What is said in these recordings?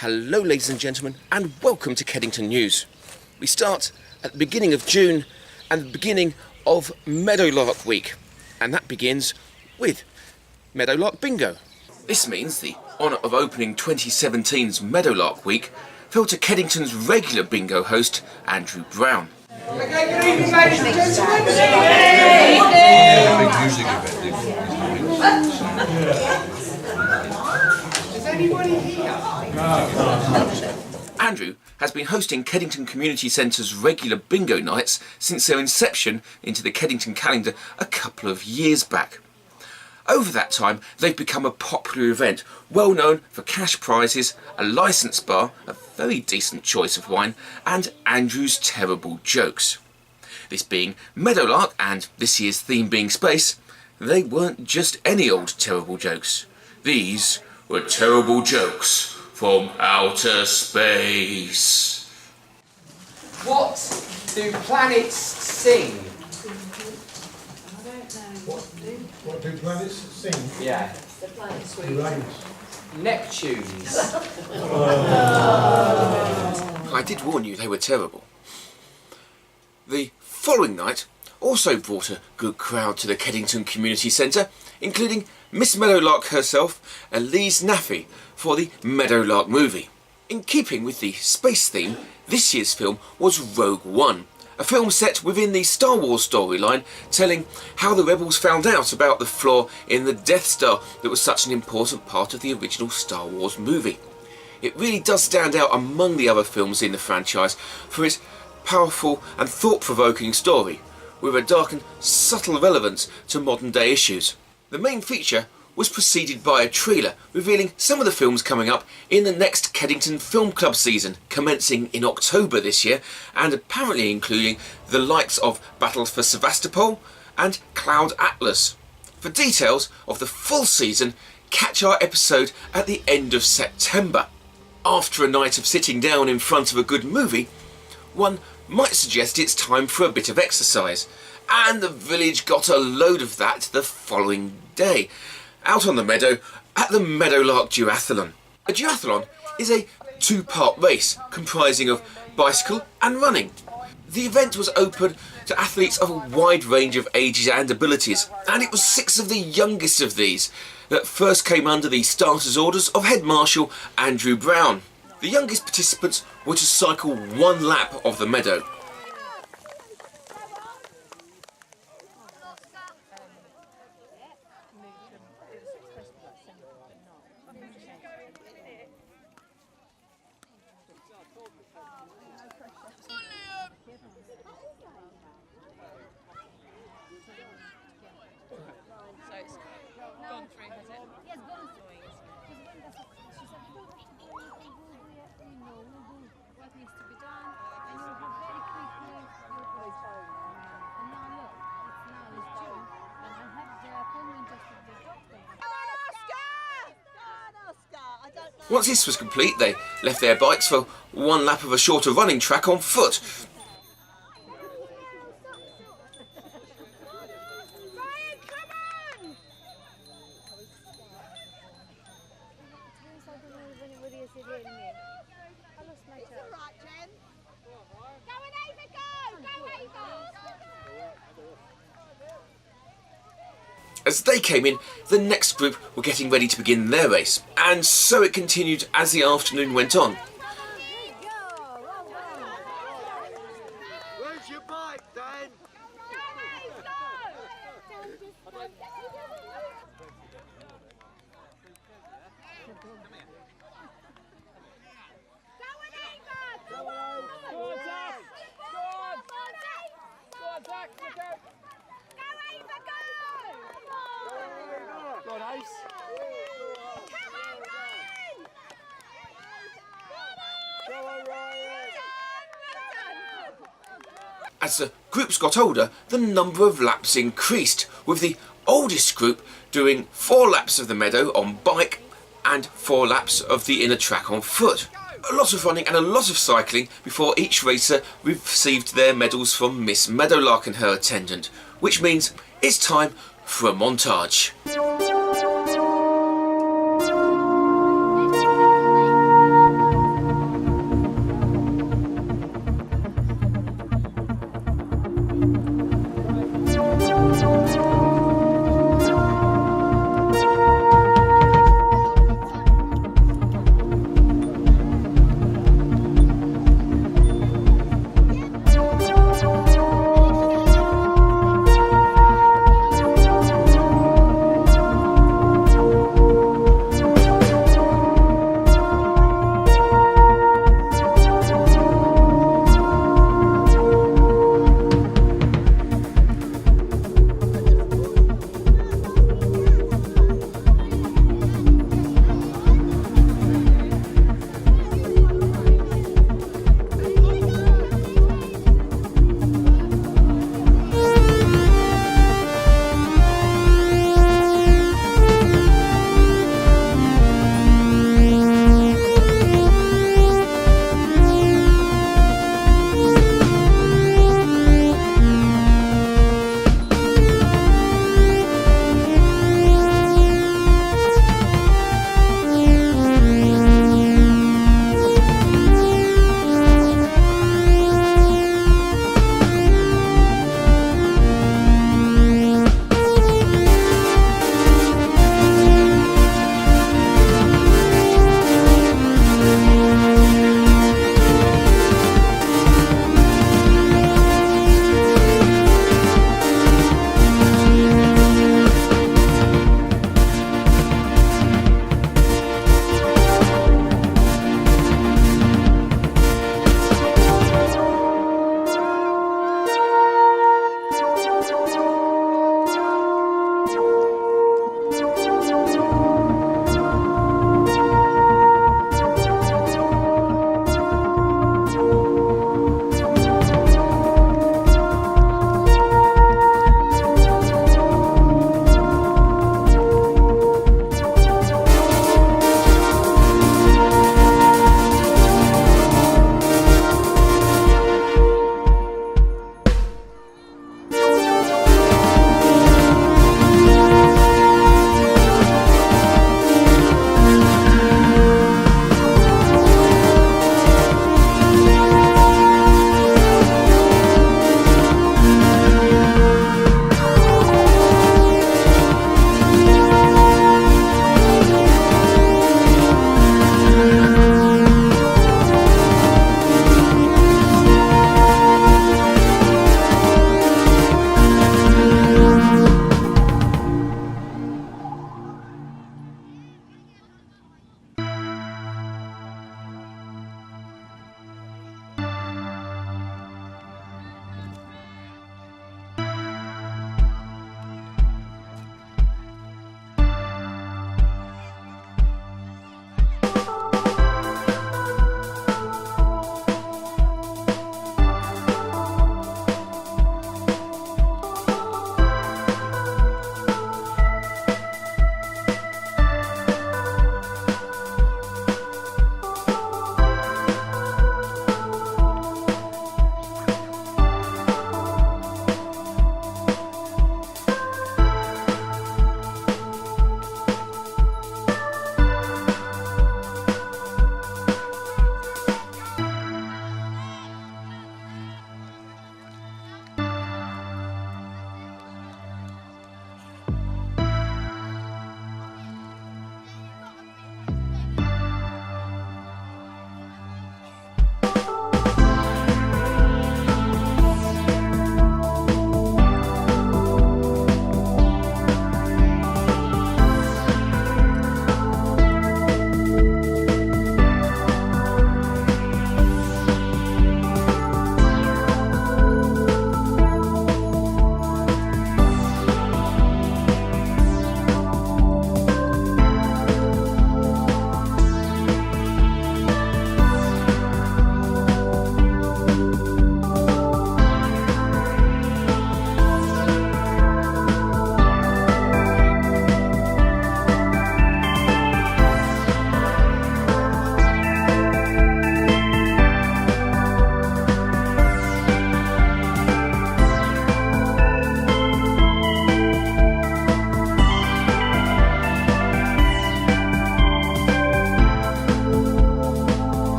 Hello ladies and gentlemen, and welcome to Kedington News. We start at the beginning of June and the beginning of Meadowlark Week, and that begins with Meadowlark Bingo. This means the honour of opening 2017's Meadowlark Week fell to Kedington's regular bingo host, Andrew Brown. Okay, good evening ladies and gentlemen. Is anybody here? Andrew has been hosting Kedington Community Centre's regular bingo nights since their inception into the Kedington calendar a couple of years back. Over that time, they've become a popular event, well known for cash prizes, a licensed bar, a very decent choice of wine, and Andrew's terrible jokes. This being Meadowlark and this year's theme being space, they weren't just any old terrible jokes. These were terrible jokes from outer space. What do planets sing? What do planets sing? Yeah. The planet sweet. Rains. Neptunes. I did warn you they were terrible. The following night also brought a good crowd to the Kedington Community Centre, including Miss Meadowlark herself, Elise Naffy, for the Meadowlark Movie. In keeping with the space theme, this year's film was Rogue One, a film set within the Star Wars storyline, telling how the rebels found out about the flaw in the Death Star that was such an important part of the original Star Wars movie. It really does stand out among the other films in the franchise for its powerful and thought-provoking story, with a dark and subtle relevance to modern-day issues. The main feature was preceded by a trailer revealing some of the films coming up in the next Kedington Film Club season, commencing in October this year, and apparently including the likes of Battle for Sevastopol and Cloud Atlas. For details of the full season, catch our episode at the end of September. After a night of sitting down in front of a good movie, one might suggest it's time for a bit of exercise, and the village got a load of that the following day, out on the meadow at the Meadowlark Duathlon. A duathlon is a two-part race comprising of bicycle and running. The event was open to athletes of a wide range of ages and abilities, and it was 6 of the youngest of these that first came under the starter's orders of Head Marshal Andrew Brown. The youngest participants were to cycle 1 lap of the meadow. Once this was complete, they left their bikes for 1 lap of a shorter running track on foot. As they came in, the next group were getting ready to begin their race, and so it continued as the afternoon went on. Where's your bike, Dan? As the groups got older, the number of laps increased, with the oldest group doing 4 laps of the meadow on bike and 4 laps of the inner track on foot. A lot of running and a lot of cycling before each racer received their medals from Miss Meadowlark and her attendant, which means it's time for a montage.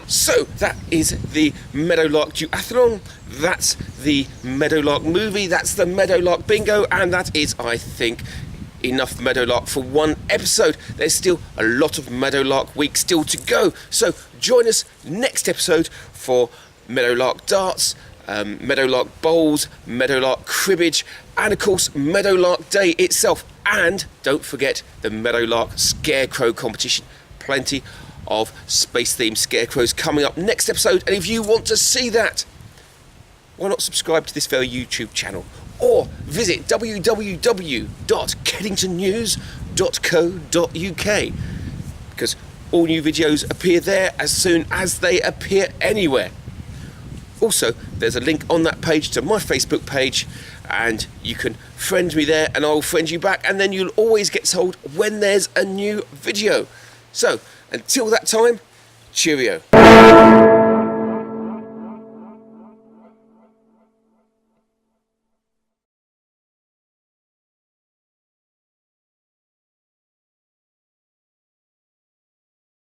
So that is the Meadowlark Duathlon, that's the Meadowlark Movie, that's the Meadowlark Bingo, and that is, I think, enough Meadowlark for one episode. There's still a lot of Meadowlark week still to go, so join us next episode for Meadowlark Darts, Meadowlark Bowls, Meadowlark Cribbage, and of course Meadowlark Day itself. And don't forget the Meadowlark Scarecrow competition. Plenty of space-themed scarecrows coming up next episode. And if you want to see that, why not subscribe to this very YouTube channel? Or visit www.kedingtonnews.co.uk, because all new videos appear there as soon as they appear anywhere. Also, there's a link on that page to my Facebook page, and you can friend me there and I'll friend you back, and then you'll always get told when there's a new video. So, until that time, cheerio.